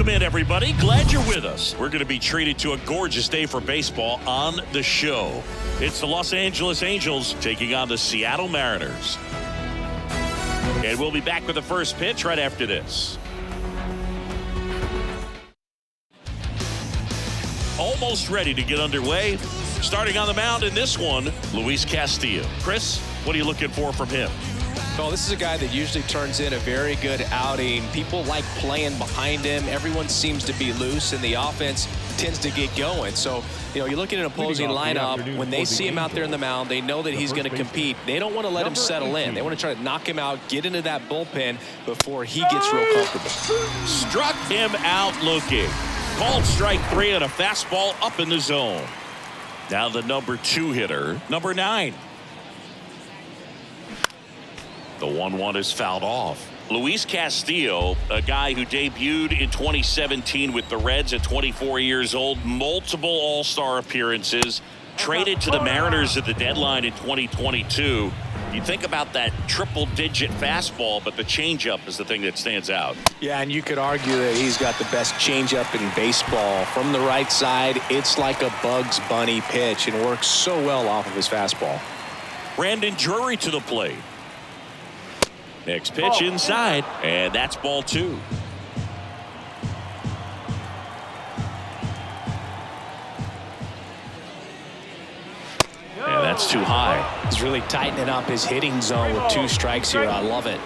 Welcome in, everybody. Glad you're with us. We're going to be treated to a gorgeous day for baseball on the show. It's the Los Angeles Angels taking on the Seattle Mariners. And we'll be back with the first pitch right after this. Almost ready to get underway. Starting on the mound in this one, Luis Castillo. Chris, what are you looking for from him? Well, this is a guy that usually turns in a very good outing. People like playing behind him. Everyone seems to be loose, and the offense tends to get going. So, you look at an opposing lineup, when they see him out there in the mound, they know that he's going to compete. They don't want to let him settle in. They want to try to knock him out, get into that bullpen before he gets real comfortable. Struck him out looking. Called strike 3 on a fastball up in the zone. Now the number 2 hitter, number 9. The 1-1 is fouled off. Luis Castillo, a guy who debuted in 2017 with the Reds at 24 years old, multiple All-Star appearances, traded to the Mariners at the deadline in 2022. You think about that triple-digit fastball, but the changeup is the thing that stands out. Yeah, and you could argue that he's got the best changeup in baseball. From the right side, it's like a Bugs Bunny pitch and works so well off of his fastball. Brandon Drury to the plate. Next pitch inside, and that's ball 2. And that's too high. He's really tightening up his hitting zone with 2 strikes here. I love it.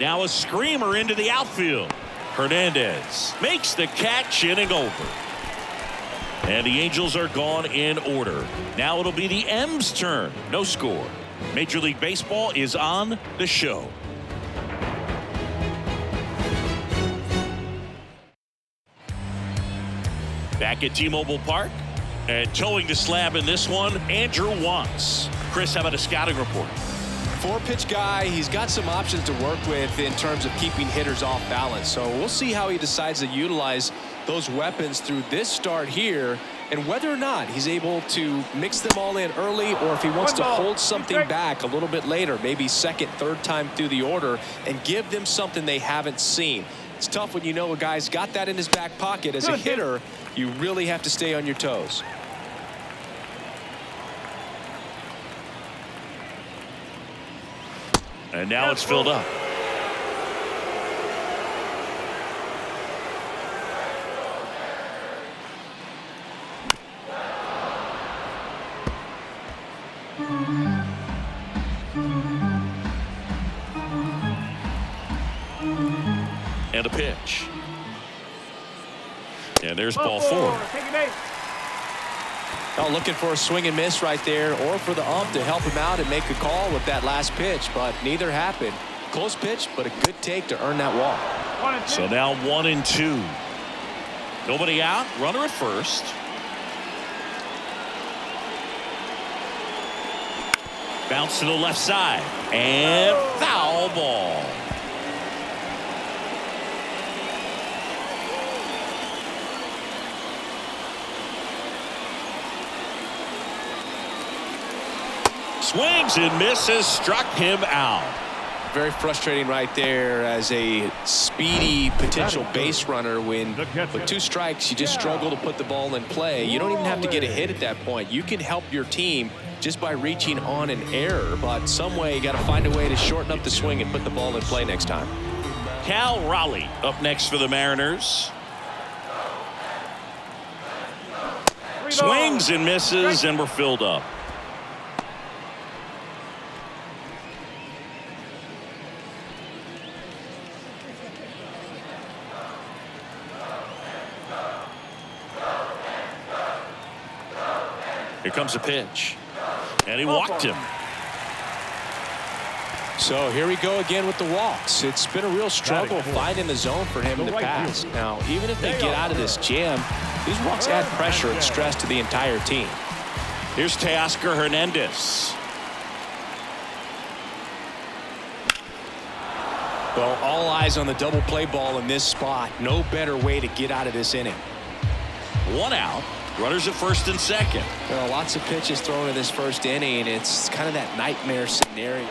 Now a screamer into the outfield. Hernandez makes the catch, inning over. And the Angels are gone in order. Now it'll be the M's turn. No score. Major League Baseball is on the show. Back at T-Mobile Park. And towing the slab in this one, Andrew Wantz. Chris, how about a scouting report? 4-pitch guy. He's got some options to work with in terms of keeping hitters off balance. So we'll see how he decides to utilize those weapons through this start here, and whether or not he's able to mix them all in early, or if he wants to hold something back a little bit later, maybe second, third time through the order, and give them something they haven't seen. It's tough when you know a guy's got that in his back pocket. As a hitter, you really have to stay on your toes. And now it's filled up. And a pitch. And there's ball 4. Oh, looking for a swing and miss right there, or for the ump to help him out and make a call with that last pitch, but neither happened. Close pitch, but a good take to earn that walk. So now 1-2. Nobody out. Runner at first. Bounce to the left side. And foul ball. Swings and misses, struck him out. Very frustrating right there as a speedy potential base runner. When with 2 strikes, you just struggle to put the ball in play. You don't even have to get a hit at that point. You can help your team just by reaching on an error, but some way you got to find a way to shorten up the swing and put the ball in play next time. Cal Raleigh up next for the Mariners. Swings and misses, and we're filled up. Here comes a pitch. And he walked him. So here we go again with the walks. It's been a real struggle finding the zone for him in the past. Now, even if they get out of this jam, these walks add pressure and stress to the entire team. Here's Teoscar Hernandez. Well, all eyes on the double play ball in this spot. No better way to get out of this inning. 1 out. Runners at first and second. There are lots of pitches thrown in this first inning. It's kind of that nightmare scenario.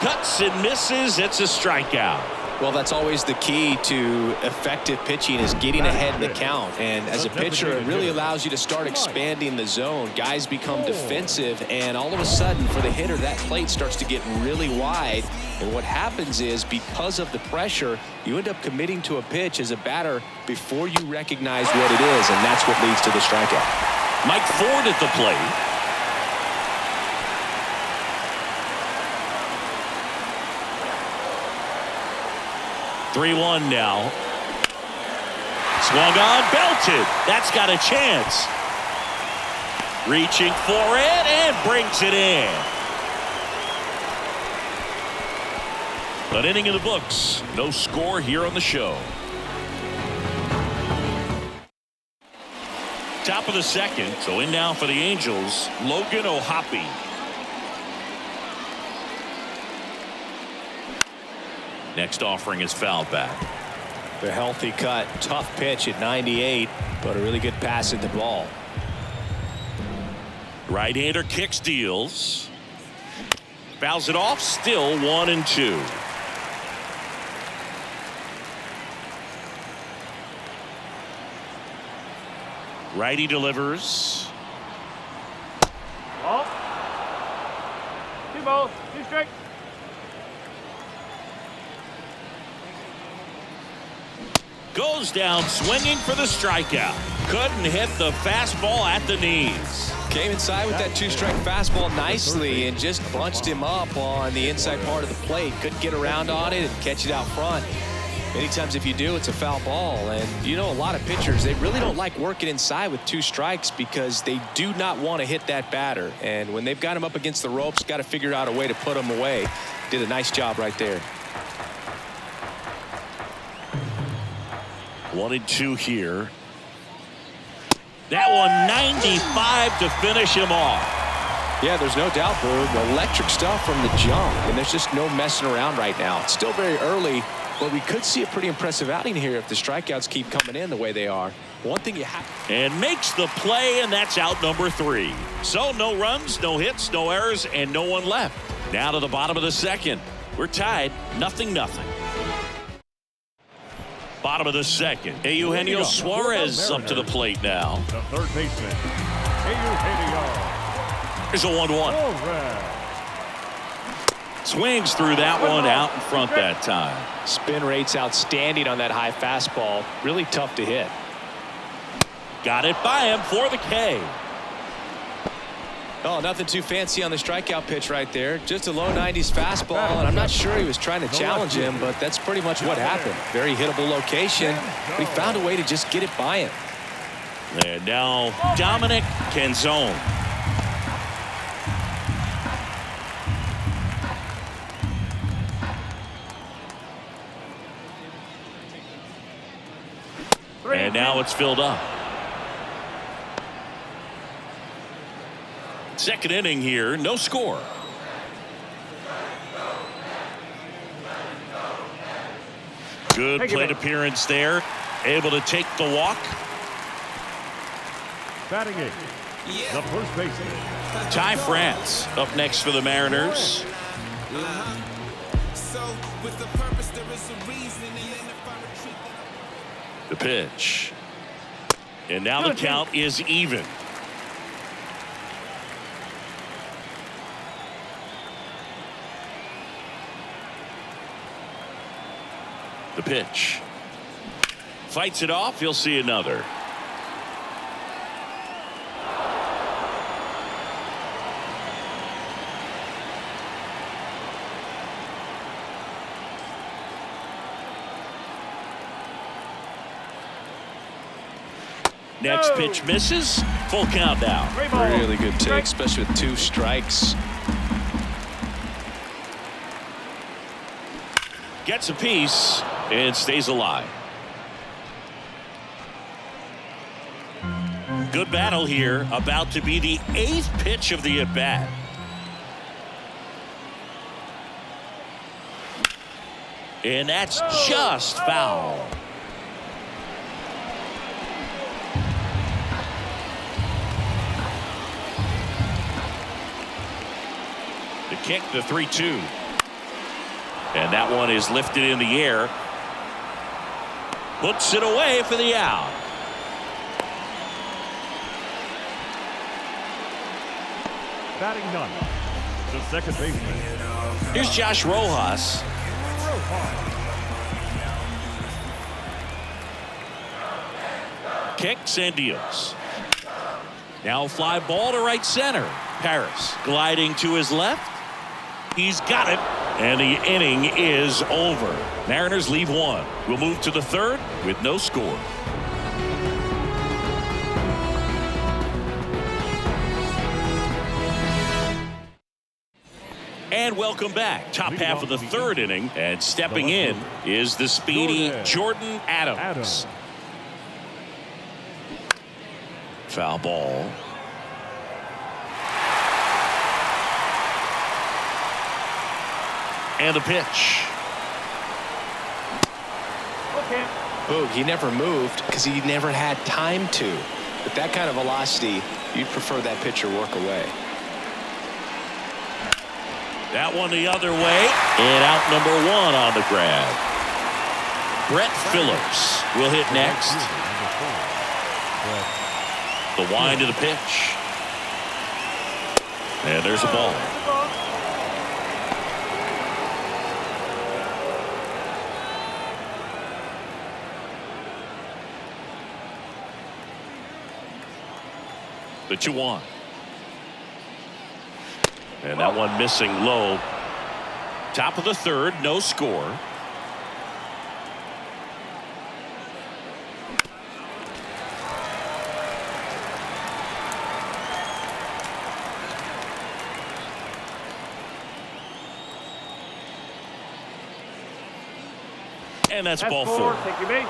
Cuts and misses. It's a strikeout. Well, that's always the key to effective pitching, is getting ahead in the count. And as a pitcher, it really allows you to start expanding the zone. Guys become defensive, and all of a sudden, for the hitter, that plate starts to get really wide. And what happens is, because of the pressure, you end up committing to a pitch as a batter before you recognize what it is, and that's what leads to the strikeout. Mike Ford at the plate. Three-one now. Swung on, belted. That's got a chance. Reaching for it and brings it in. An inning in the books. No score here on the show. Top of the second. So in now for the Angels, Logan O'Hoppe. Next offering is fouled back. The healthy cut, tough pitch at 98, but a really good pass at the ball. Right-hander kicks, deals. Fouls it off, still 1-2. Righty delivers. Ball. 2 balls, 2 strikes. Goes down swinging for the strikeout. Couldn't hit the fastball at the knees. Came inside with that 2-strike fastball nicely and just bunched him up on the inside part of the plate. Couldn't get around on it and catch it out front. Many times if you do, it's a foul ball. And you know, a lot of pitchers, they really don't like working inside with 2 strikes because they do not want to hit that batter. And when they've got him up against the ropes, got to figure out a way to put him away. Did a nice job right there. 1-2 here. That one 95 to finish him off. Yeah, there's no doubt, Boog. Electric stuff from the jump, and there's just no messing around right now. It's still very early, but we could see a pretty impressive outing here if the strikeouts keep coming in the way they are. One thing you have. And makes the play, and that's out number 3. So no runs, no hits, no errors, and no one left. Now to the bottom of the second. We're tied, 0-0. Bottom of the second. Eugenio Suarez up to the plate now. The third baseman, Eugenio. Here's a 1-1. Swings through that one out in front that time. Spin rate's outstanding on that high fastball. Really tough to hit. Got it by him for the K. Oh, nothing too fancy on the strikeout pitch right there. Just a low 90s fastball, and I'm not sure he was trying to challenge him, but that's pretty much what happened. Very hittable location. We found a way to just get it by him. And now Dominic Canzone. And now it's filled up. Second inning here, no score. Good plate appearance there. Able to take the walk. Batting it, the first baseman. Ty France up next for the Mariners. The pitch. And now the count is even. The pitch. Fights it off. You'll see another. Next pitch misses. Full count now. Really good take, especially with 2 strikes. Gets a piece and stays alive. Good battle here. About to be the 8th pitch of the at-bat. And that's just foul. The kick, the 3-2. And that one is lifted in the air. Puts it away for the out. Batting none. The second baseman. Here's Josh Rojas. Kicks and deals. Now fly ball to right center. Paris gliding to his left. He's got it. And the inning is over. Mariners leave one. We'll move to the third with no score. And welcome back. Top half of the third inning. And stepping in is the speedy Jordan Adams. Foul ball. And the pitch. Okay. Boog, he never moved because he never had time to. With that kind of velocity, you'd prefer that pitcher work away. That one the other way. And out number one on the grab. Brett Phillips will hit next. The wind of the pitch. And there's a ball. The 2-1. And that one missing low. Top of the third, no score. And that's ball four. Take your base.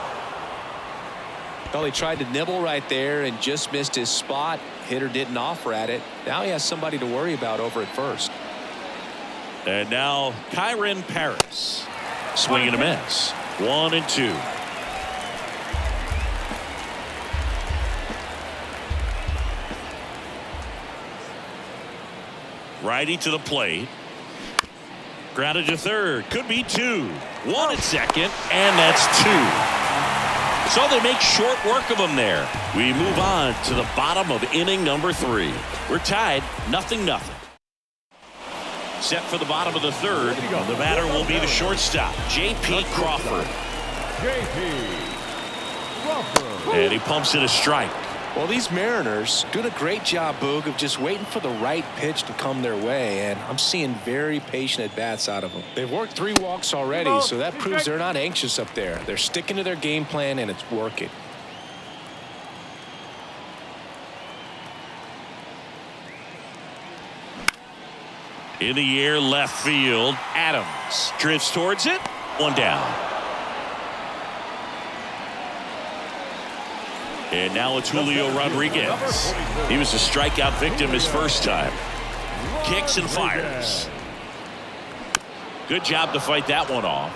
Well, he tried to nibble right there and just missed his spot. Hitter didn't offer at it. Now he has somebody to worry about over at first. And now Kyron Paris. Swing and a miss. 1-2. Righty to the plate. Grounded to third. Could be two. One at second. And that's two. So they make short work of them there. We move on to the bottom of inning number 3. We're tied 0-0. Set for the bottom of the third. The batter will be the shortstop, J.P. Crawford. And he pumps it a strike. Well, these Mariners doing a great job, Boog, of just waiting for the right pitch to come their way, and I'm seeing very patient at-bats out of them. They've worked 3 walks already, so that proves they're not anxious up there. They're sticking to their game plan, and it's working. In the air, left field. Adams drifts towards it. One down. And now it's Julio Rodriguez. He was a strikeout victim his first time. Kicks and fires. Good job to fight that one off.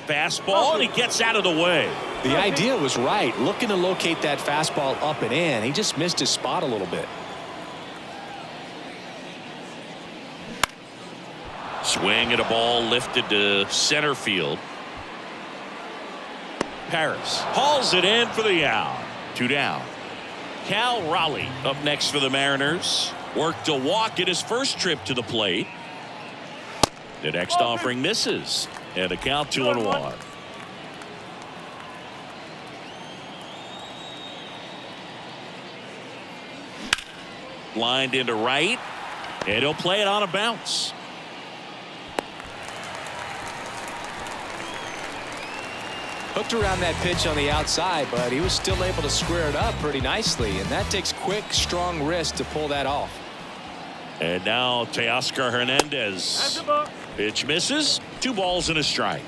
Fastball, and he gets out of the way. The idea was right, looking to locate that fastball up and in. He just missed his spot a little bit. Swing at a ball lifted to center field. Paris hauls it in for the out. 2 down. Cal Raleigh up next for the Mariners. Worked a walk at his first trip to the plate. The next offering misses. And a count 2-1. Lined into right. And he'll play it on a bounce. Hooked around that pitch on the outside, but he was still able to square it up pretty nicely, and that takes quick, strong wrist to pull that off. And now Teoscar Hernandez. Pitch misses. 2 balls and a strike.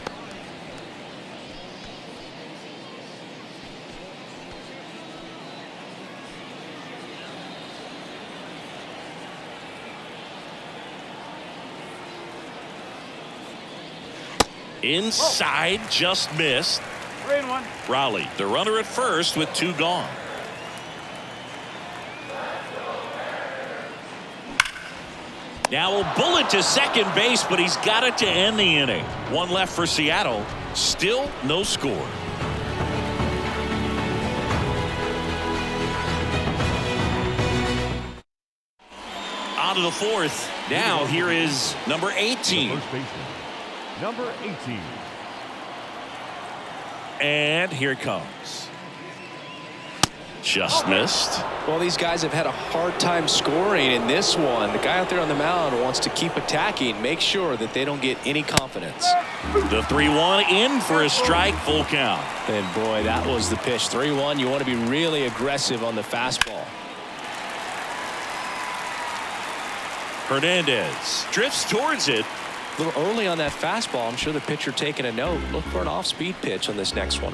Inside, just missed. 3-1. Raleigh, the runner at first with 2 gone. Now a bullet to second base, but he's got it to end the inning. One left for Seattle. Still no score. On to the fourth. Now here is number 18. First baseman, number 18. And here it comes. Just missed. Well, these guys have had a hard time scoring in this one. The guy out there on the mound wants to keep attacking, make sure that they don't get any confidence. The 3-1 in for a strike, full count. And boy, that was the pitch. 3-1. You want to be really aggressive on the fastball. Hernandez drifts towards it. A little early on that fastball. I'm sure the pitcher taking a note. Look for an off-speed pitch on this next one.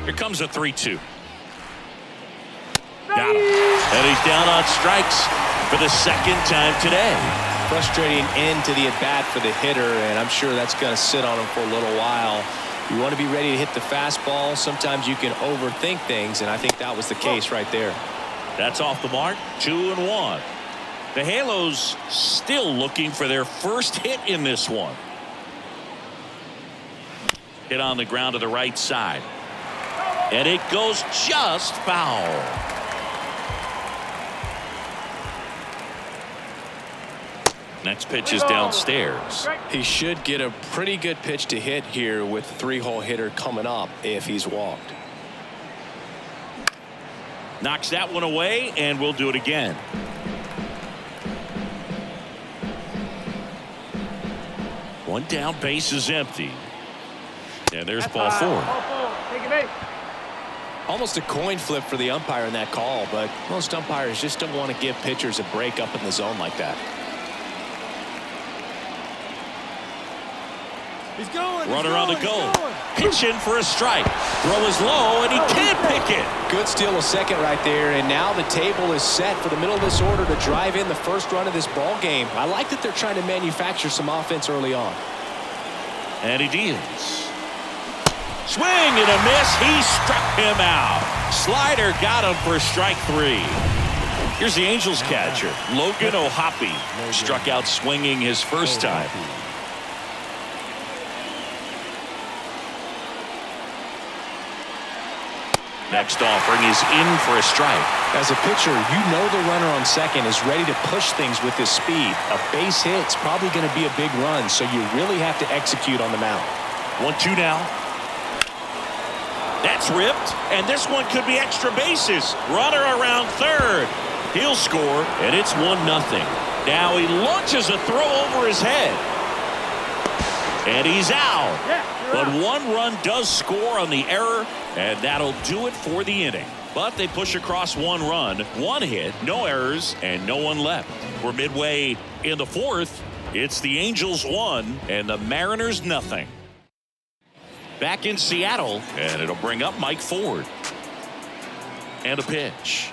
Here comes a 3-2. Got him. And he's down on strikes for the second time today. Frustrating end to the at-bat for the hitter, and I'm sure that's going to sit on him for a little while. You want to be ready to hit the fastball. Sometimes you can overthink things, and I think that was the case right there. That's off the mark. 2-1. The Halos still looking for their first hit in this one. Hit on the ground to the right side. And it goes just foul. Next pitch is downstairs. He should get a pretty good pitch to hit here with the three-hole hitter coming up if he's walked. Knocks that one away, and we'll do it again. One down, base is empty. And there's ball four. Take it eight. Almost a coin flip for the umpire in that call, but most umpires just don't want to give pitchers a break up in the zone like that. He's going. Runner on the go. Pitching for a strike. Throw is low, and he can't pick it. Good steal of second right there, and now the table is set for the middle of this order to drive in the first run of this ball game. I like that they're trying to manufacture some offense early on. And he deals. Swing and a miss. He struck him out. Slider got him for strike three. Here's the Angels catcher, Logan O'Hoppe. Struck out swinging his first time. Next offering is in for a strike. As a pitcher, you know the runner on second is ready to push things with his speed. A base hit's probably going to be a big run, so you really have to execute on the mound. 1-2 now. That's ripped, and this one could be extra bases. Runner around third. He'll score, and it's 1-0. Now he launches a throw over his head. And he's out. But one run does score on the error, and that'll do it for the inning. But they push across one run, one hit, no errors, and no one left. We're midway in the fourth. It's the Angels 1 and the Mariners nothing. Back in Seattle, and it'll bring up Mike Ford. And a pitch.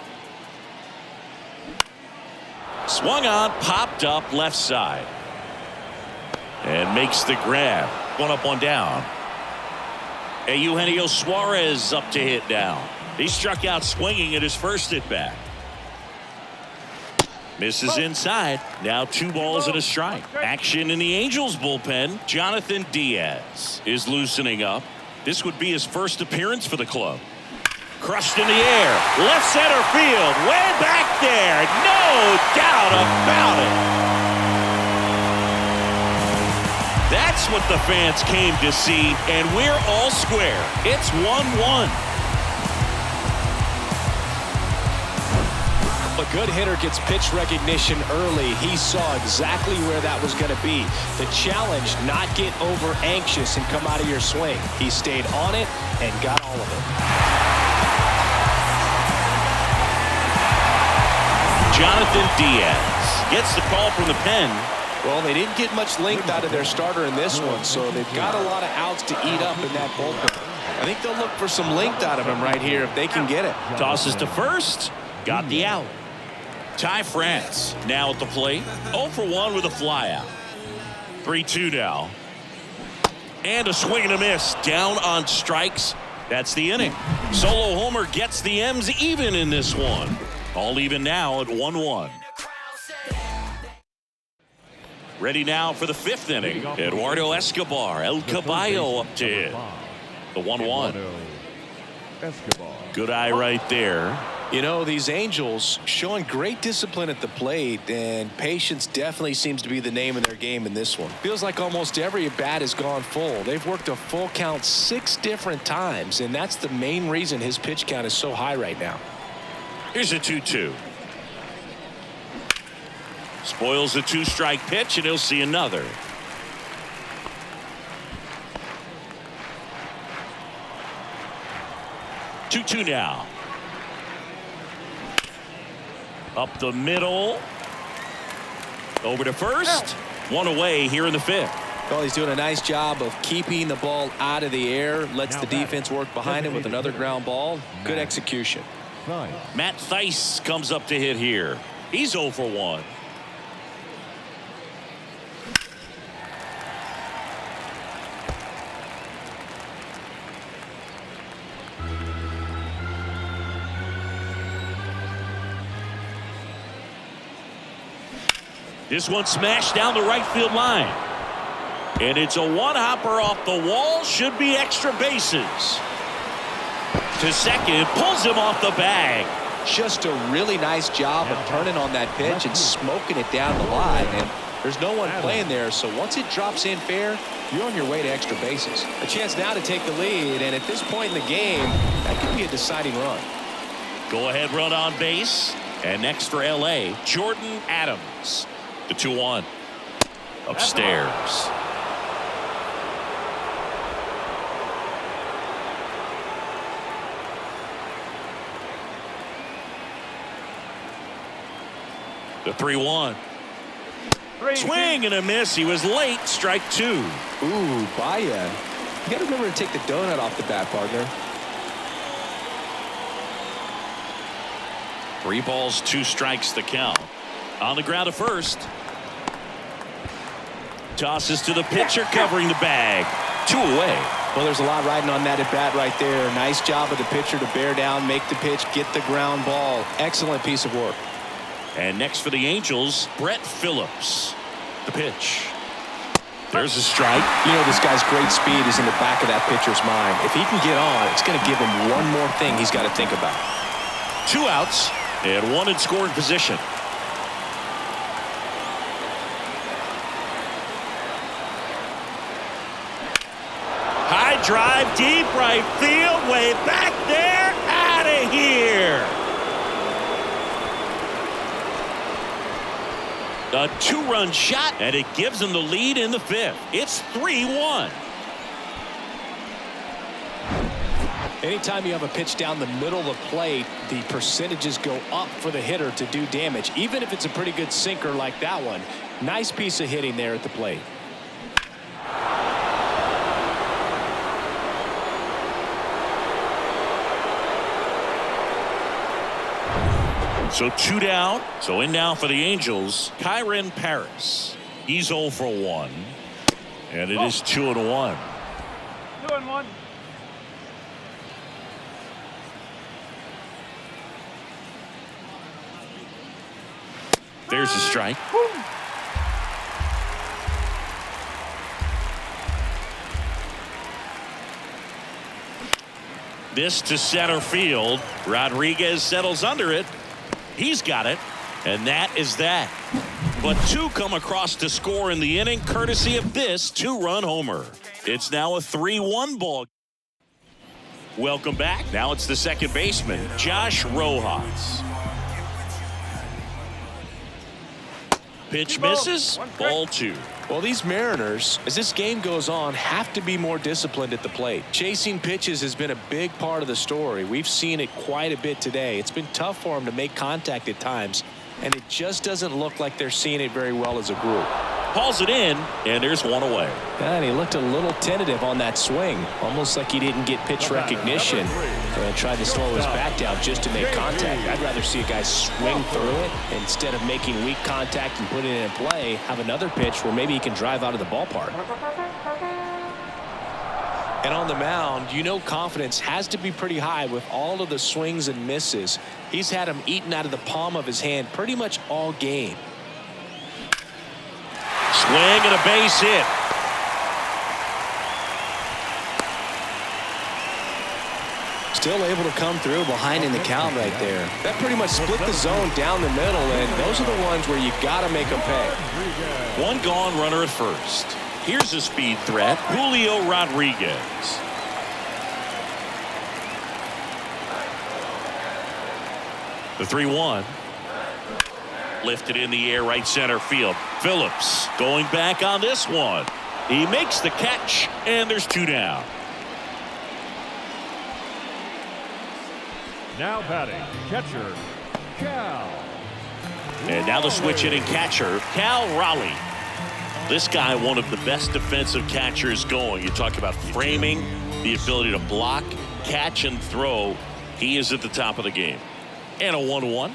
Swung on, popped up left side. And makes the grab. One up, one down. And Eugenio Suarez up to hit now. He struck out swinging at his first at bat. Misses inside. Now 2 balls and a strike. Action in the Angels bullpen. Jonathan Diaz is loosening up. This would be his first appearance for the club. Crushed in the air. Left center field. Way back there. No doubt about it. That's what the fans came to see, and we're all square. It's 1-1. A good hitter gets pitch recognition early. He saw exactly where that was going to be. The challenge, not get over anxious and come out of your swing. He stayed on it and got all of it. Jonathan Diaz gets the call from the pen. Well, they didn't get much length out of their starter in this one, so they've got a lot of outs to eat up in that bullpen. I think they'll look for some length out of him right here if they can get it. Tosses to first. Got the out. Ty France now at the plate. 0 for 1 with a fly out. 3-2 now. And a swing and a miss. Down on strikes. That's the inning. Solo homer gets the M's even in this one. All even now at 1-1. Ready now for the 5th inning. Eduardo Escobar, El Caballo up to hit. The 1-1. Good eye right there. You know, these Angels showing great discipline at the plate, and patience definitely seems to be the name of their game in this one. Feels like almost every at bat has gone full. They've worked a full count 6 different times, and that's the main reason his pitch count is so high right now. Here's a 2-2. Spoils the 2-strike pitch, and he'll see another. Two now. Up the middle. Over to first. One away here in the 5th. Well, he's doing a nice job of keeping the ball out of the air. Lets the defense work behind him with another ground ball. Good execution. Matt Thaiss comes up to hit here. He's 0 for 1. This one smashed down the right field line. And it's a one-hopper off the wall. Should be extra bases. To second, pulls him off the bag. Just a really nice job of turning on that pitch and smoking it down the line. And there's no one playing there, so once it drops in fair, you're on your way to extra bases. A chance now to take the lead, and at this point in the game, that could be a deciding run. Go ahead run on base. And next for LA, Jordan Adams. The 2-1. Upstairs. The 3-1. Swing and a miss. He was late. Strike 2. Ooh, Baia. You got to remember to take the donut off the bat, partner. 3 balls, 2 strikes the count. On the ground to first. Tosses to the pitcher, covering the bag. 2 away. Well, there's a lot riding on that at bat right there. Nice job of the pitcher to bear down, make the pitch, get the ground ball. Excellent piece of work. And next for the Angels, Brett Phillips. The pitch. There's a strike. You know, this guy's great speed is in the back of that pitcher's mind. If he can get on, it's going to give him one more thing he's got to think about. 2 outs and 1 in scoring position. High drive, deep right field, way back there, out of here. A 2-run shot, and it gives them the lead in the 5th. It's 3-1. Anytime you have a pitch down the middle of the plate, the percentages go up for the hitter to do damage, even if it's a pretty good sinker like that one. Nice piece of hitting there at the plate. So 2 down. So in now for the Angels, Kyren Paris. He's 0 for 1. And it is 2-1. 2-1. There's a strike. This to center field. Rodriguez settles under it. He's got it, and that is that. But 2 come across to score in the inning, courtesy of this 2-run homer. It's now a 3-1 ball. Welcome back. Now it's the second baseman, Josh Rojas. Pitch misses. Ball 2. Well, these Mariners, as this game goes on, have to be more disciplined at the plate. Chasing pitches has been a big part of the story. We've seen it quite a bit today. It's been tough for them to make contact at times, and it just doesn't look like they're seeing it very well as a group. Hauls it in, and there's 1 away. And he looked a little tentative on that swing, almost like he didn't get pitch recognition. And tried to slow his bat down just to make contact. I'd rather see a guy swing through it instead of making weak contact and putting it in play. Have another pitch where maybe he can drive out of the ballpark. And on the mound, you know, confidence has to be pretty high with all of the swings and misses. He's had them eaten out of the palm of his hand pretty much all game. swing and a base hit. Still able to come through behind in the count right there. That pretty much split the zone down the middle, and those are the ones where you got to make them pay. One gone, runner at first. Here's a speed threat, Julio Rodriguez. The 3-1. Lifted in the air, right center field. Phillips going back on this one. He makes the catch, and there's 2 down. Now batting, catcher, Cal. And now the switch hitting catcher, Cal Raleigh. This guy, one of the best defensive catchers going. You talk about framing, the ability to block, catch, and throw. He is at the top of the game. And a 1-1.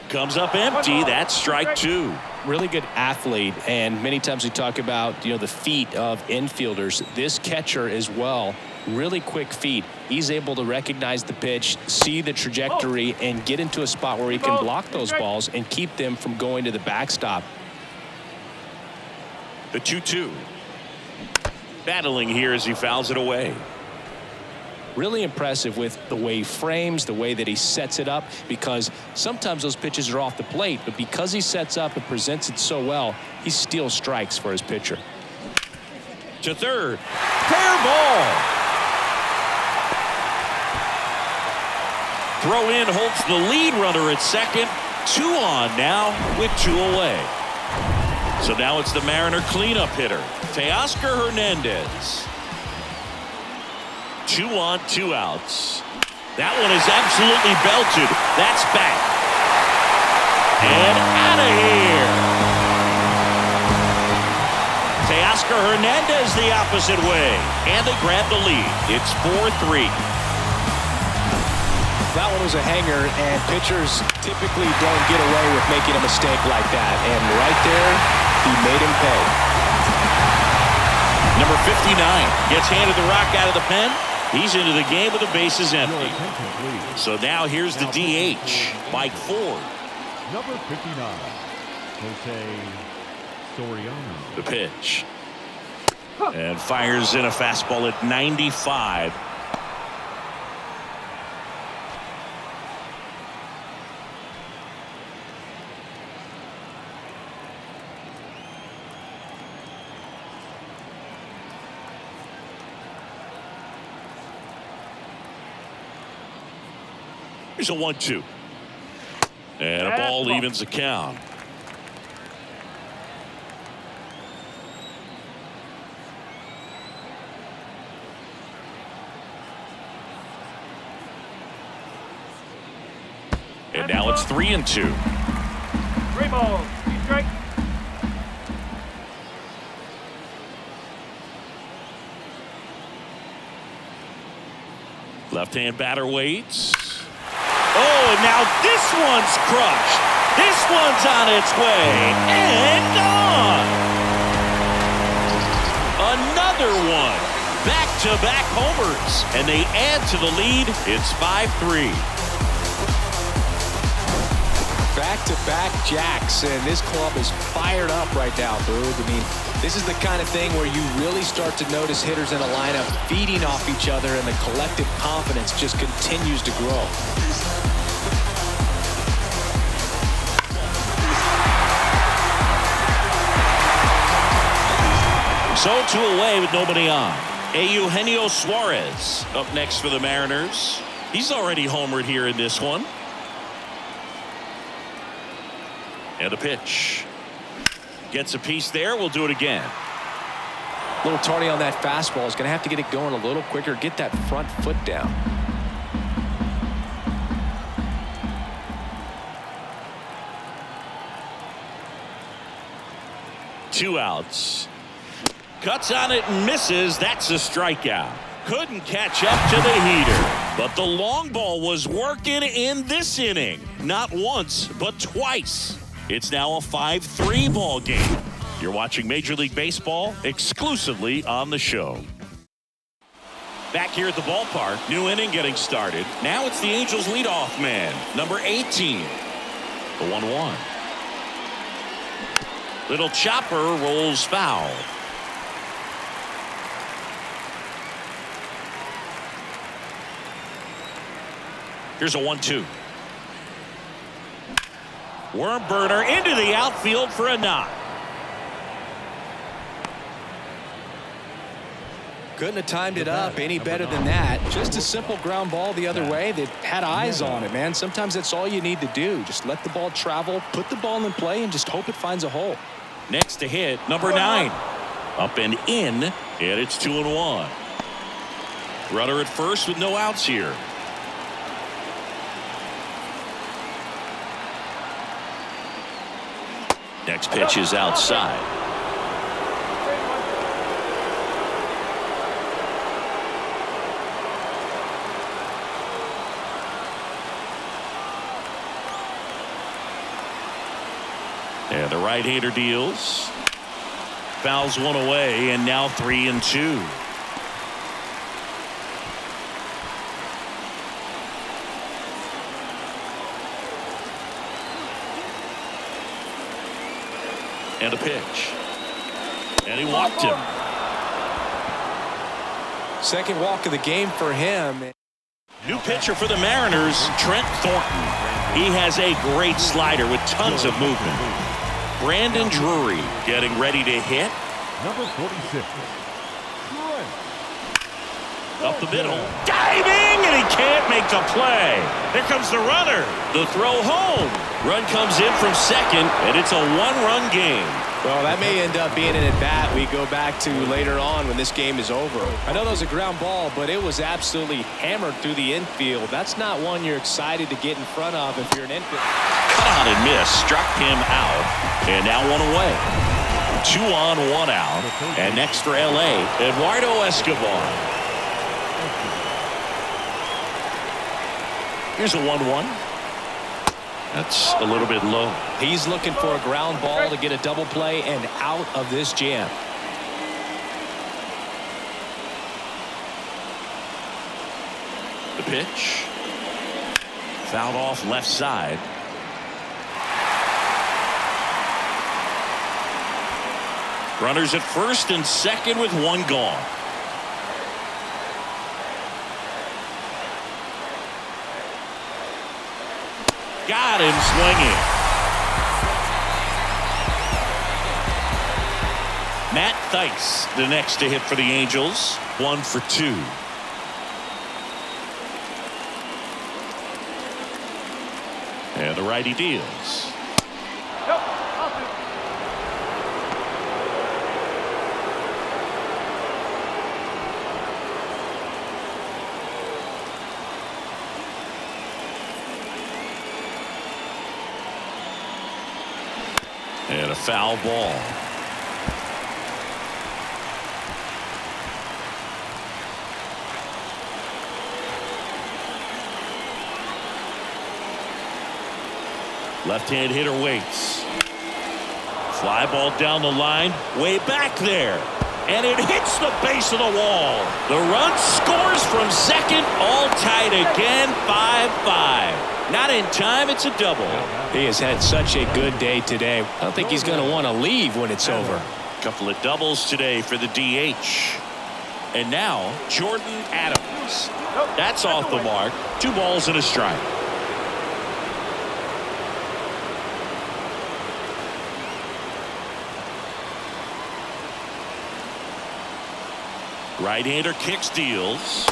Comes up empty. That's strike 2. Really good athlete, and many times we talk about, the feet of infielders. This catcher as well, really quick feet. He's able to recognize the pitch, see the trajectory, and get into a spot where he can block those balls and keep them from going to the backstop. The 2-2. Battling here as he fouls it away. Really impressive with the way he frames, the way that he sets it up, because sometimes those pitches are off the plate, but because he sets up and presents it so well, he steals strikes for his pitcher. To third. Fair ball. Throw in holds the lead runner at second. 2 on now with 2 away. So now it's the Mariner cleanup hitter, Teoscar Hernandez. 2 on, 2 outs. That one is absolutely belted. That's back. And out of here. Teoscar Hernandez the opposite way. And they grab the lead. It's 4-3. That one was a hanger, and pitchers typically don't get away with making a mistake like that. And right there, he made him pay. Number 59 gets handed the rock out of the pen. He's into the game with the bases empty. So now here's the DH, Mike Ford. Number 59, Jose Soriano. The pitch. And fires in a fastball at 95. Here's a 1-2. And a ball evens the count. And now it's 3-2. 3 balls, 2 strikes. Left-hand batter waits. Oh, and now this one's crushed. This one's on its way. And gone. Another one. Back-to-back homers. And they add to the lead. It's 5-3. Back-to-back jacks, and this club is fired up right now, Boog. I mean, this is the kind of thing where you really start to notice hitters in a lineup feeding off each other, and the collective confidence just continues to grow. So 2 away with nobody on. Eugenio Suarez up next for the Mariners. He's already homered here in this one. And the pitch. Gets a piece there. We'll do it again. A little tardy on that fastball. Is going to have to get it going a little quicker. Get that front foot down. Two outs. Cuts on it and misses. That's a strikeout. Couldn't catch up to the heater. But the long ball was working in this inning. Not once, but twice. It's now a 5-3 ball game. You're watching Major League Baseball exclusively on the show. Back here at the ballpark, new inning getting started. Now it's the Angels leadoff man, number 18. The 1-1. Little chopper rolls foul. Here's a 1-2. Worm burner into the outfield for a knock. Couldn't have timed it up any better than that. Just a simple ground ball the other way that had eyes on it, man. Sometimes that's all you need to do. Just let the ball travel, put the ball in play, and just hope it finds a hole. Next to hit, number 9. Up and in, and it's 2-1. Runner at first with no outs here. Next pitch is outside. And the right-hander deals. Fouls one away, and now 3-2. And a pitch. And he walked him. Second walk of the game for him. New pitcher for the Mariners, Trent Thornton. He has a great slider with tons of movement. Brandon Drury getting ready to hit. Number 46. Up the middle. Diving, and he can't make the play. Here comes the runner. The throw home. Run comes in from second, and it's a one-run game. Well, that may end up being an at-bat we go back to later on when this game is over. I know that was a ground ball, but it was absolutely hammered through the infield. That's not one you're excited to get in front of if you're an infield. Cut on and miss. Struck him out. And now one away. 2 on, 1 out. And next for L.A., Eduardo Escobar. Here's a 1-1. That's a little bit low. He's looking for a ground ball to get a double play and out of this jam. The pitch. Fouled off left side. Runners at first and second with 1 gone. Got him swinging. Matt Thaiss, the next to hit for the Angels. 1 for 2. And the righty deals. And a foul ball. Left-hand hitter waits. Fly ball down the line, way back there. And it hits the base of the wall. The run scores from second, all tied again, 5-5. Not in time, it's a double. He has had such a good day today. I don't think he's going to want to leave when it's over. Couple of doubles today for the DH. And now, Jordan Adams. That's off the mark. 2 balls and a strike. Right-hander kicks, deals.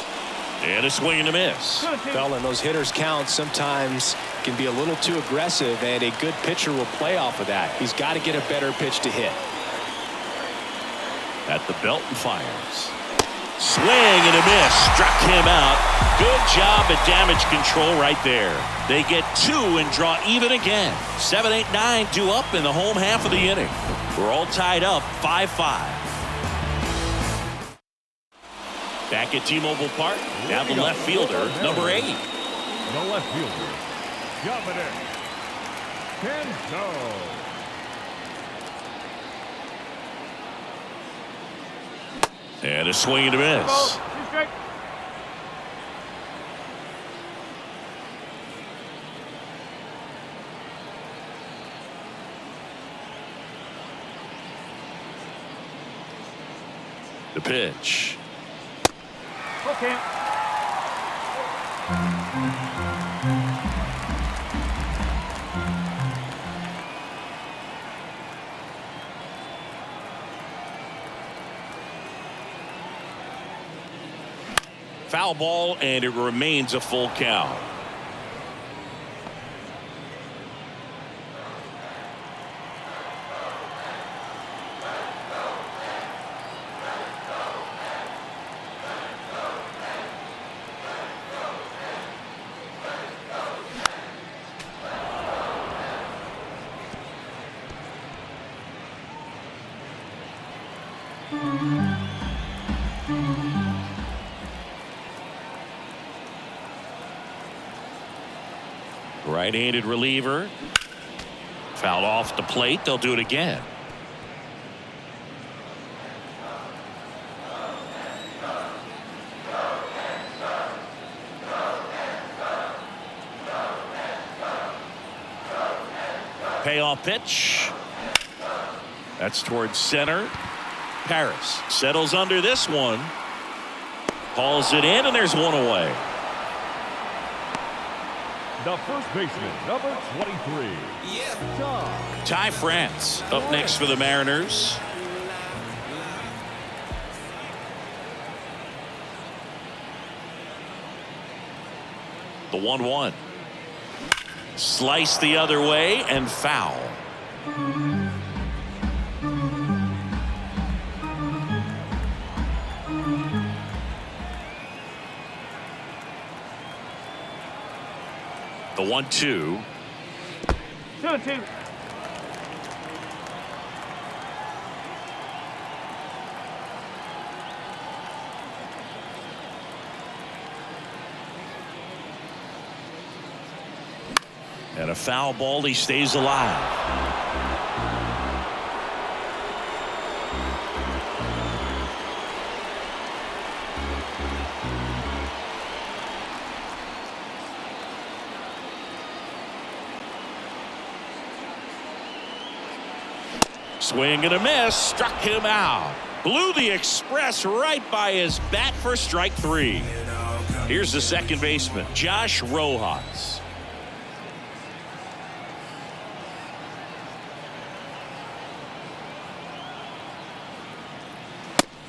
And a swing and a miss. Well, and those hitters count sometimes can be a little too aggressive, and a good pitcher will play off of that. He's got to get a better pitch to hit. At the belt and fires. Swing and a miss. Struck him out. Good job at damage control right there. They get 2 and draw even again. 7, 8, 9 due up in the home half of the inning. We're all tied up 5-5. Back at T-Mobile Park, now the left fielder, number 8. The left fielder, Dominic Canzo. And a swing and a miss. The pitch. Okay. Foul ball, and it remains a full count. Right-handed reliever. Fouled off the plate. They'll do it again. Payoff pitch. That's towards center. Paris settles under this one. Hauls it in, and there's one away. The first baseman, number 23. Ty France up next for the Mariners. The 1-1. Slice the other way and foul. The 1-2. 2-2. And a foul ball. He stays alive. Swing and a miss. Struck him out. Blew the express right by his bat for strike 3. Here's the second baseman, Josh Rojas.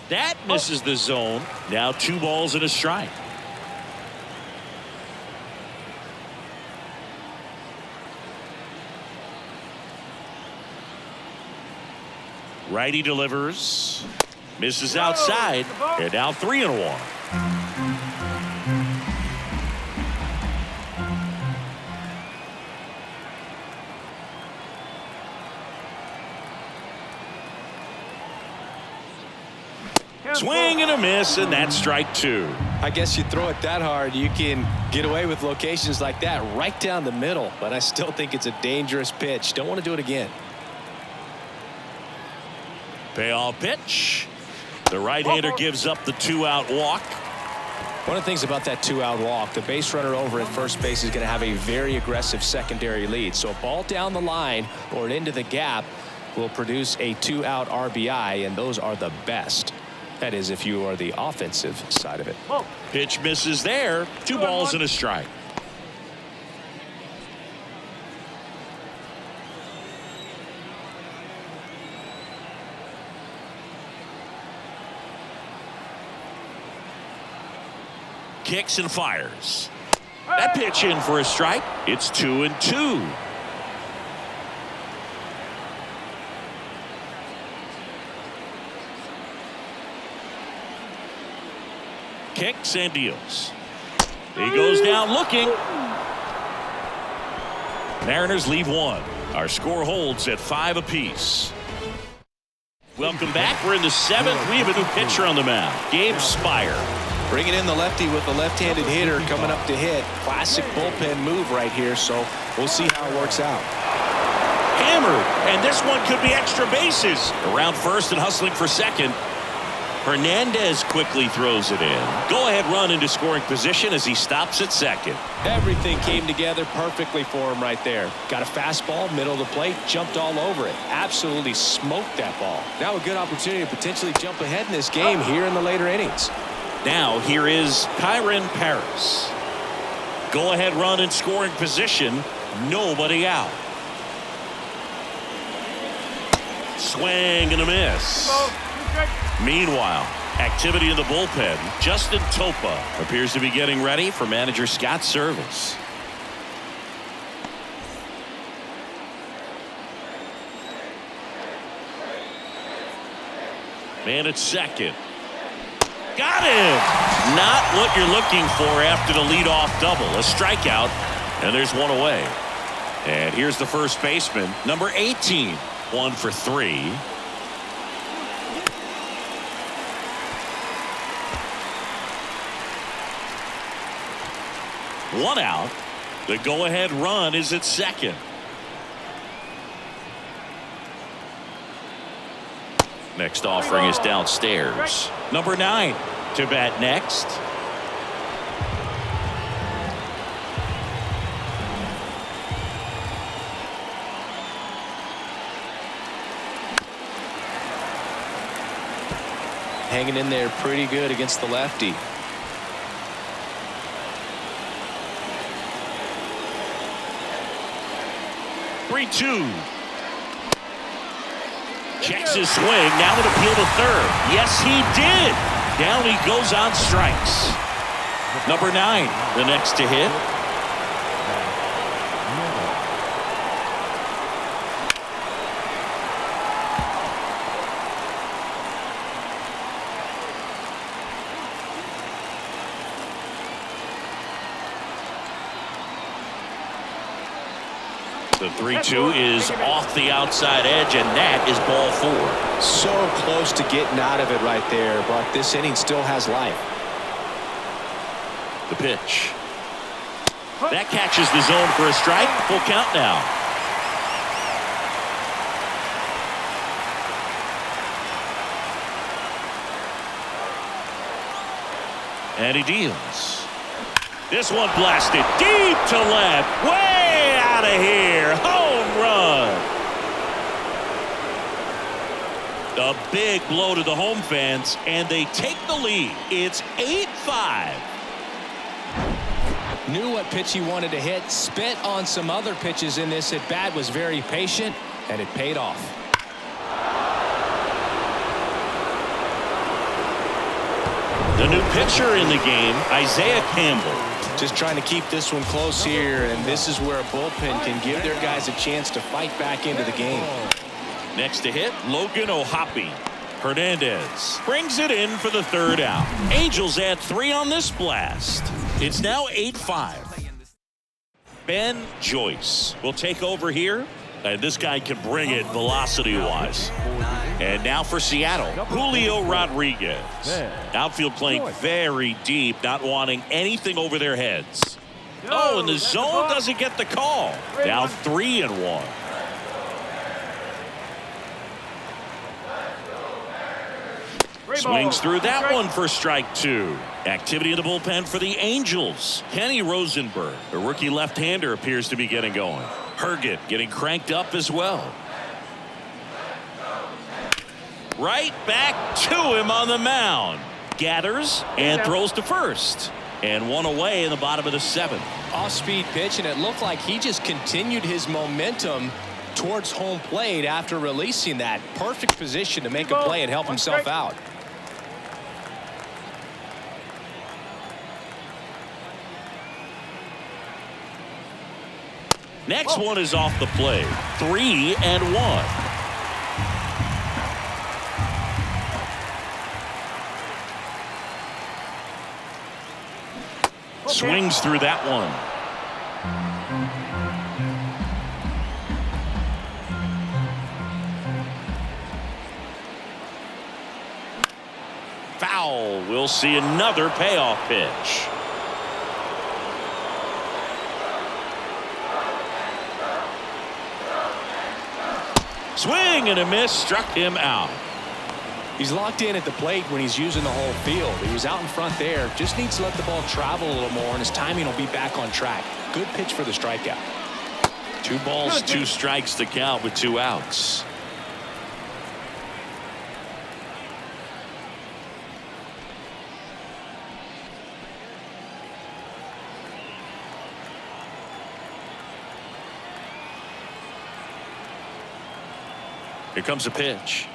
That misses the zone. Now 2 balls and a strike. Righty delivers. Misses outside. And now 3-1. Swing and a miss, and that's strike 2. I guess you throw it that hard, you can get away with locations like that right down the middle. But I still think it's a dangerous pitch. Don't want to do it again. Payoff pitch. The right-hander gives up the 2-out walk. One of the things about that 2-out walk, the base runner over at first base is going to have a very aggressive secondary lead. So a ball down the line or into the gap will produce a 2-out RBI, and those are the best. That is, if you are the offensive side of it. Pitch misses there. 2 balls and a strike. Kicks and fires. That pitch in for a strike. It's 2-2. Kicks and deals. He goes down looking. Mariners leave 1. Our score holds at 5 apiece. Welcome back. We're in the 7th. We have a new pitcher on the mound, Gabe Spire. Bringing in the lefty with the left-handed hitter coming up to hit. Classic bullpen move right here, so we'll see how it works out. Hammered, and this one could be extra bases. Around first and hustling for second. Hernandez quickly throws it in. Go-ahead run into scoring position as he stops at second. Everything came together perfectly for him right there. Got a fastball, middle of the plate, jumped all over it. Absolutely smoked that ball. Now a good opportunity to potentially jump ahead in this game here in the later innings. Now here is Kyron Paris. Go-ahead run in scoring position. Nobody out. Swing and a miss. Meanwhile, activity in the bullpen. Justin Topa appears to be getting ready for manager Scott's service. Man at second. Got him! Not what you're looking for after the leadoff double. A strikeout, and there's one away. And here's the first baseman, number 18. 1 for 3. One out. The go-ahead run is at second. Next offering is downstairs. Number 9 to bat next. Hanging in there pretty good against the lefty. Two. Checks his swing. Now an appeal to third. Yes, he did. Down he goes on strikes. Number 9, the next to hit. The 3-2 is off the outside edge, and that is ball 4. So close to getting out of it right there, but this inning still has life. The pitch. That catches the zone for a strike. Full count now. And he deals. This one blasted deep to left. Way out of here. Home run. A big blow to the home fans, and they take the lead. It's 8-5. Knew what pitch he wanted to hit. Spit on some other pitches in this at bat. Was very patient, and it paid off. The new pitcher in the game, Isaiah Campbell. Just trying to keep this one close here, and this is where a bullpen can give their guys a chance to fight back into the game. Next to hit, Logan O'Hoppe. Hernandez brings it in for the third out. Angels add 3 on this blast. It's now 8-5. Ben Joyce will take over here, and this guy can bring it velocity-wise. And now for Seattle, Julio Rodriguez. Outfield playing very deep, not wanting anything over their heads. Oh, and the zone doesn't get the call. Down 3-1. Swings through that one for strike 2. Activity in the bullpen for the Angels. Kenny Rosenberg, the rookie left-hander, appears to be getting going. Herget getting cranked up as well. Right back to him on the mound. Gathers and throws to first. And one away in the bottom of the 7th. Off-speed pitch, and it looked like he just continued his momentum towards home plate after releasing that. Perfect position to make a play and help himself out. Next one is off the plate. 3-1. Swings through that one. Foul. We'll see another payoff pitch. Swing and a miss, struck him out. He's locked in at the plate when he's using the whole field. He was out in front there. Just needs to let the ball travel a little more, and his timing will be back on track. Good pitch for the strikeout. 2 balls, 2 strikes to count with 2 outs. Here comes a pitch.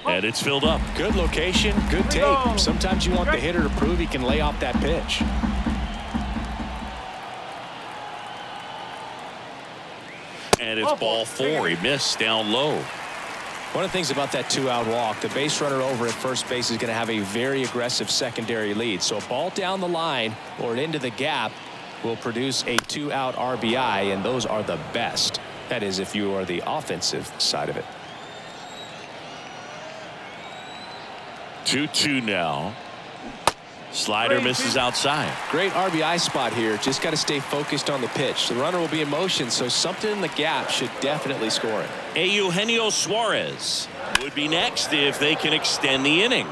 And it's filled up. Good location, good take. Sometimes you want the hitter to prove he can lay off that pitch. And it's ball 4. He missed down low. One of the things about that 2-out walk, the base runner over at first base is going to have a very aggressive secondary lead. So a ball down the line or into the gap will produce a 2-out RBI, and those are the best. That is, if you are the offensive side of it. 2-2 now. Slider misses outside. Great RBI spot here. Just got to stay focused on the pitch. The runner will be in motion, so something in the gap should definitely score it. Eugenio Suarez would be next if they can extend the inning.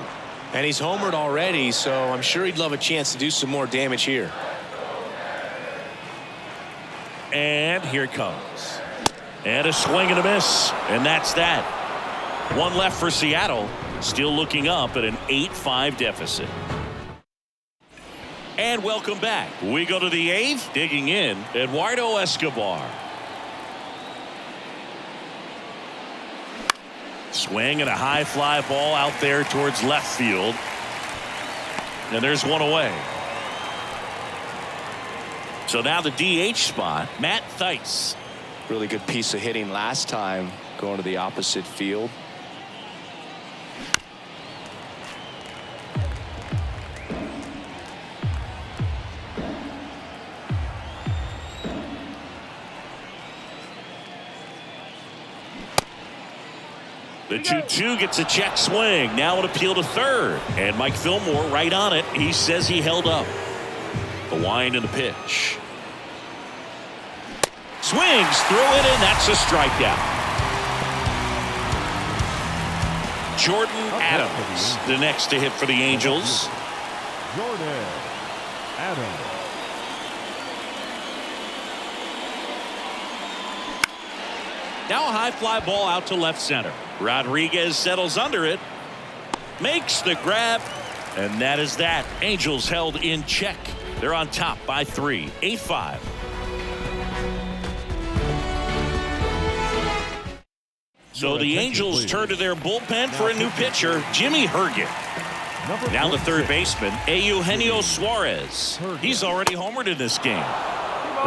And he's homered already, so I'm sure he'd love a chance to do some more damage here. And here it comes. And a swing and a miss. And that's that. 1 left for Seattle. Still looking up at an 8-5 deficit. And welcome back. We go to the 8th. Digging in, Eduardo Escobar. Swing and a high fly ball out there towards left field. And there's one away. So now the DH spot, Matt Thaiss. Really good piece of hitting last time, going to the opposite field. The 2-2 gets a check swing. Now an appeal to third. And Mike Fillmore right on it. He says he held up. The wind and the pitch. Swings through it, and that's a strikeout. Jordan Adams, the next to hit for the Angels. Jordan Adams. Now a high fly ball out to left center. Rodriguez settles under it. Makes the grab. And that is that. Angels held in check. They're on top by 3. 8-5. So the Angels turn to their bullpen for a new pitcher, Jimmy Herget. Now the third baseman, Eugenio Suarez. He's already homered in this game.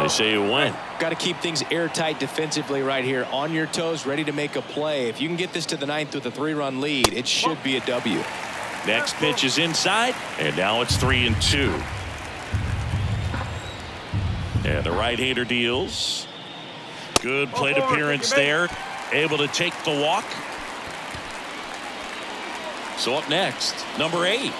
They say you win. Got to keep things airtight defensively right here. On your toes, ready to make a play. If you can get this to the 9th with a 3-run lead, it should be a W. Next pitch is inside, and now it's 3-2. And the right-hander deals. Good plate appearance there. Able to take the walk. So up next, number 8.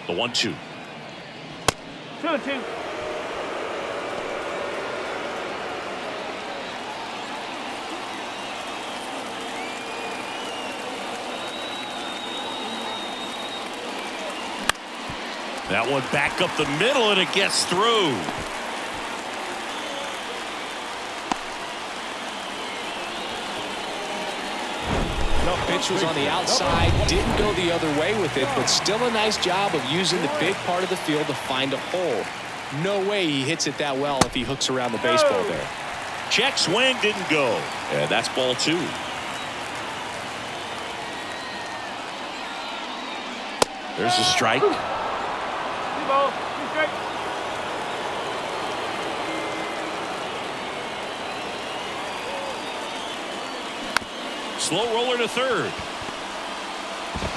The 1-2. 2-2. That one back up the middle, and it gets through. Pitch was on the outside, didn't go the other way with it, but still a nice job of using the big part of the field to find a hole. No way he hits it that well if he hooks around the baseball there. Check swing didn't go. And that's ball 2. There's a strike. 2 balls, 2 strikes. Slow roller to third.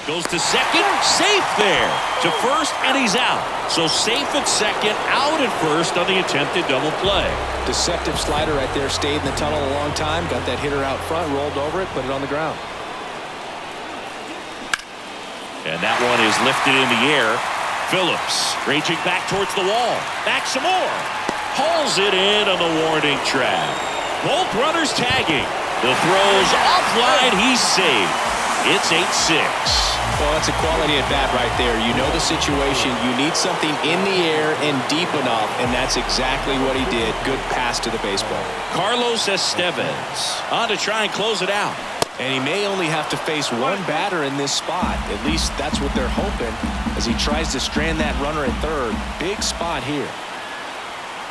Goes to second. Safe there. To first, and he's out. So safe at second, out at first on the attempted double play. Deceptive slider right there. Stayed in the tunnel a long time. Got that hitter out front. Rolled over it. Put it on the ground. And that one is lifted in the air. Phillips raging back towards the wall. Back some more. Hauls it in on the warning track. Both runners tagging. The throw's offline. He's saved. It's 8-6. Well, that's a quality at bat right there. You know the situation. You need something in the air and deep enough, and that's exactly what he did. Good pass to the baseball. Carlos Estevez on to try and close it out. And he may only have to face one batter in this spot. At least that's what they're hoping as he tries to strand that runner at third. Big spot here.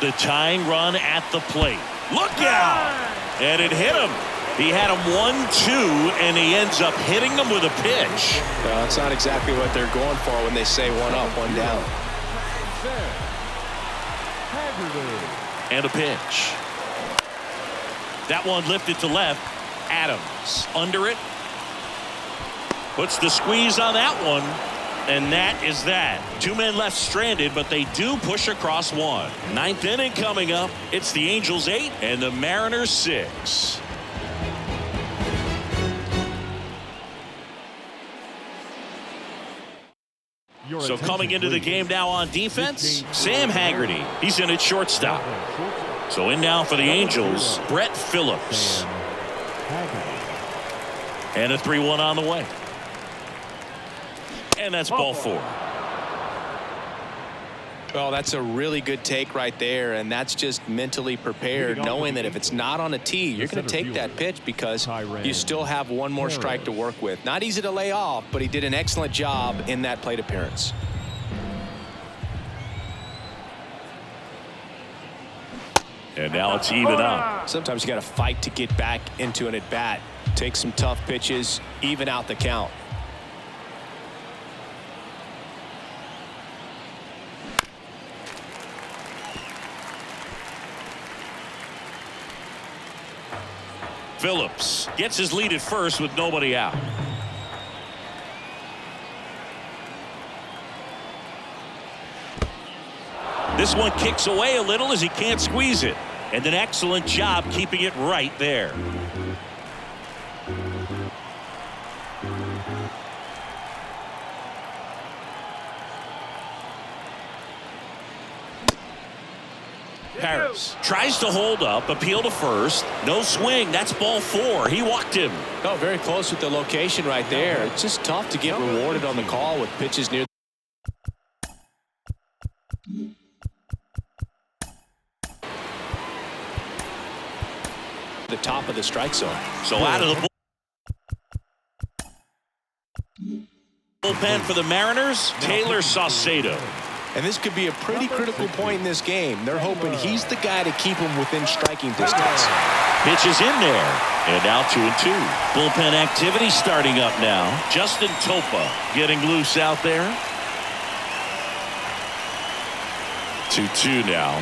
The tying run at the plate. Look out! And it hit him. He had him 1-2, and he ends up hitting him with a pitch. Well, that's not exactly what they're going for when they say one up, one down. And a pitch. That one lifted to left. Adams under it. Puts the squeeze on that one. And that is that. Two men left stranded, but they do push across one. Ninth inning coming up. It's the Angels 8 and the Mariners 6. So coming into the game now on defense, Sam Haggerty. He's in at shortstop. So in now for the Angels, Brett Phillips. And a 3-1 on the way. And that's ball 4. Well, that's a really good take right there, and that's just mentally prepared, knowing that if it's not on a tee, you're going to take that pitch because you still have one more strike to work with. Not easy to lay off, but he did an excellent job in that plate appearance. And now it's even up. Sometimes you got to fight to get back into an at-bat. Take some tough pitches, even out the count. Phillips gets his lead at first with nobody out. This one kicks away a little as he can't squeeze it. And an excellent job keeping it right there. Harris tries to hold up, appeal to first. No swing. That's ball 4. He walked him. Oh, very close with the location right there. It's just tough to get rewarded on the call with pitches near the top of the strike zone. So out of the bullpen for the Mariners, Taylor Saucedo. And this could be a pretty critical point in this game. They're hoping he's the guy to keep him within striking distance. Pitch is in there. And now 2-2. Bullpen activity starting up now. Justin Topa getting loose out there. 2-2 now.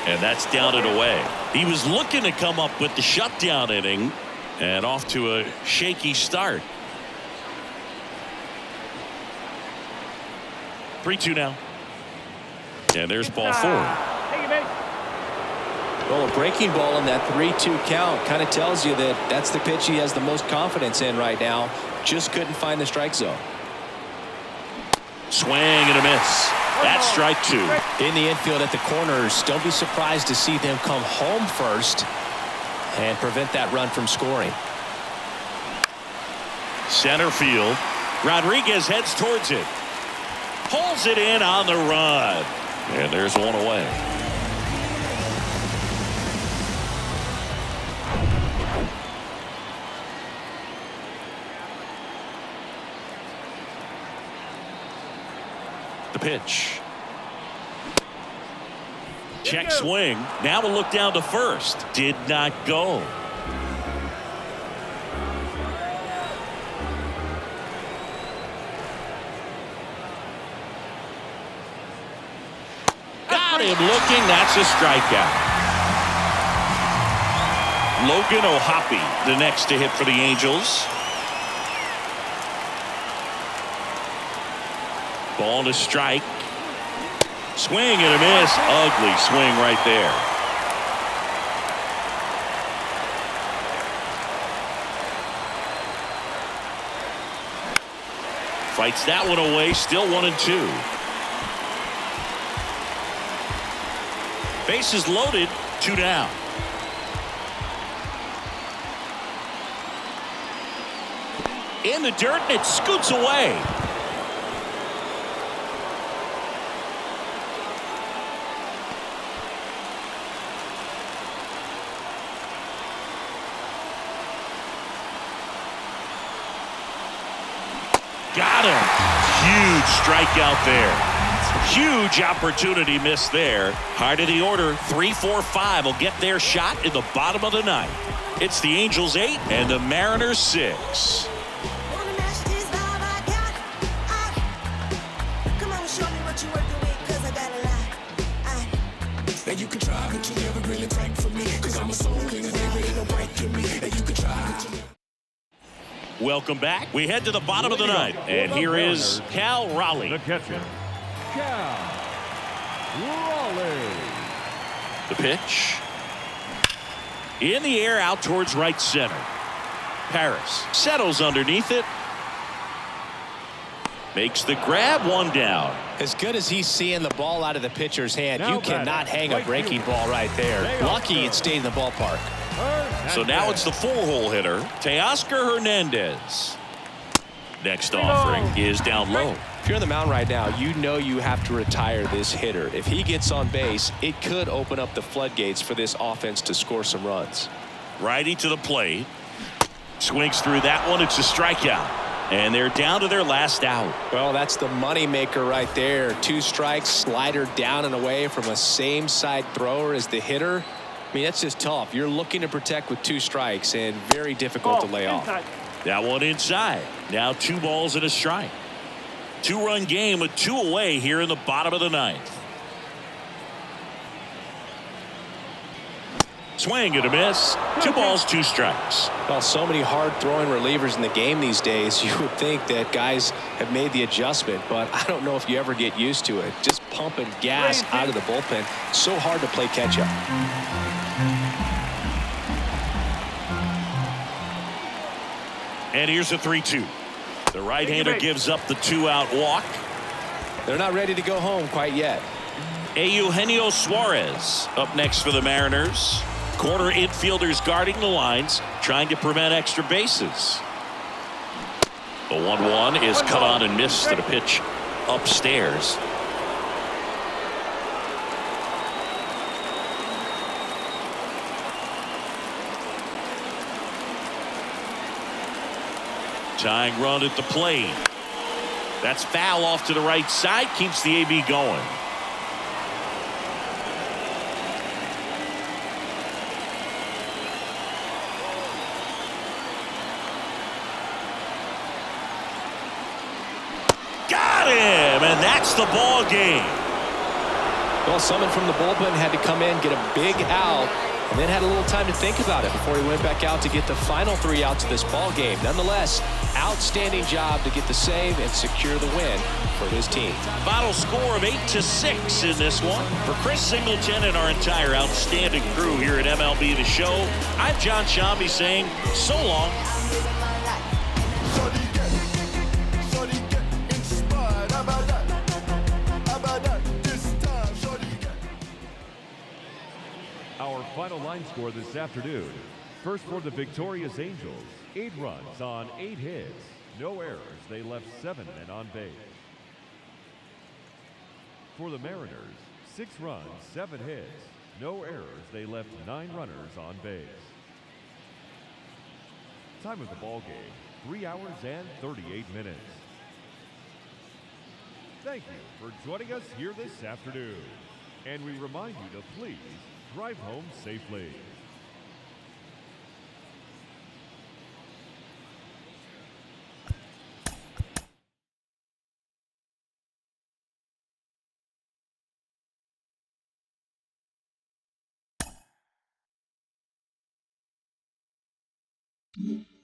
And that's down and away. He was looking to come up with the shutdown inning. And off to a shaky start. 3-2 now. And there's ball 4. Well, a breaking ball in that 3-2 count kind of tells you that that's the pitch he has the most confidence in right now. Just couldn't find the strike zone. Swing and a miss. That's strike 2. In the infield at the corners, don't be surprised to see them come home first and prevent that run from scoring. Center field. Rodriguez heads towards it. Pulls it in on the run. And there's one away. The pitch. Check swing. Now we'll look down to first. Did not go. Got him looking. That's a strikeout. Logan O'Hoppe, the next to hit for the Angels. Ball to strike. Swing and a miss. Ugly swing right there. Fights that one away. Still 1-2. Bases loaded. 2 down. In the dirt, and it scoots away. Got him. Huge strikeout there. Huge opportunity missed there. Hard of the order. 3, 4, 5 will get their shot in the bottom of the ninth. It's the Angels 8 and the Mariners 6. And you can try, but you never really fight for me. Cause I'm a soul and they really don't break to me. And you can try. Welcome back. We head to the bottom of the ninth. And here is Cal Raleigh. The catcher, Cal Raleigh. The pitch. In the air, out towards right center. Paris settles underneath it. Makes the grab. 1 down. As good as he's seeing the ball out of the pitcher's hand, Now you cannot hang a right breaking field. ball right there. They Lucky are it stayed in the ballpark. So now it's the 4-hole hitter, Teoscar Hernandez. Next offering is down low. If you're on the mound right now, you know you have to retire this hitter. If he gets on base, it could open up the floodgates for this offense to score some runs. Righty to the plate. Swings through that one. It's a strikeout. And they're down to their last out. Well, that's the money maker right there. 2 strikes, slider down and away from a same side thrower as the hitter. I mean, that's just tough. You're looking to protect with 2 strikes and very difficult to lay off. That one inside. Now 2 balls and a strike. 2-run game with 2 away here in the bottom of the ninth. Swing and a miss. 2 balls, 2 strikes. Well, so many hard throwing relievers in the game these days, you would think that guys have made the adjustment, but I don't know if you ever get used to it. Just pumping gas out of the bullpen. So hard to play catch up. And here's a 3-2. The right-hander gives up the 2-out walk. They're not ready to go home quite yet. Eugenio Suarez up next for the Mariners. Corner infielders guarding the lines, trying to prevent extra bases. The 1-1 is cut on and missed at a pitch upstairs. Tying run at the plate. That's foul off to the right side, keeps the AB going. Got him, and that's the ball game. Well, someone from the bullpen had to come in, get a big out, and then had a little time to think about it before he went back out to get the final 3 outs of this ball game. Nonetheless, outstanding job to get the save and secure the win for his team. Final score of 8-6 in this one. For Chris Singleton and our entire outstanding crew here at MLB The Show, I'm John Shambi saying so long. Our final line score this afternoon. First for the victorious Angels, 8 runs on 8 hits. No errors. They left 7 men on base. For the Mariners, 6 runs, 7 hits. No errors. They left 9 runners on base. Time of the ball game, 3 hours and 38 minutes. Thank you for joining us here this afternoon. And we remind you to please drive home safely. Mm-hmm.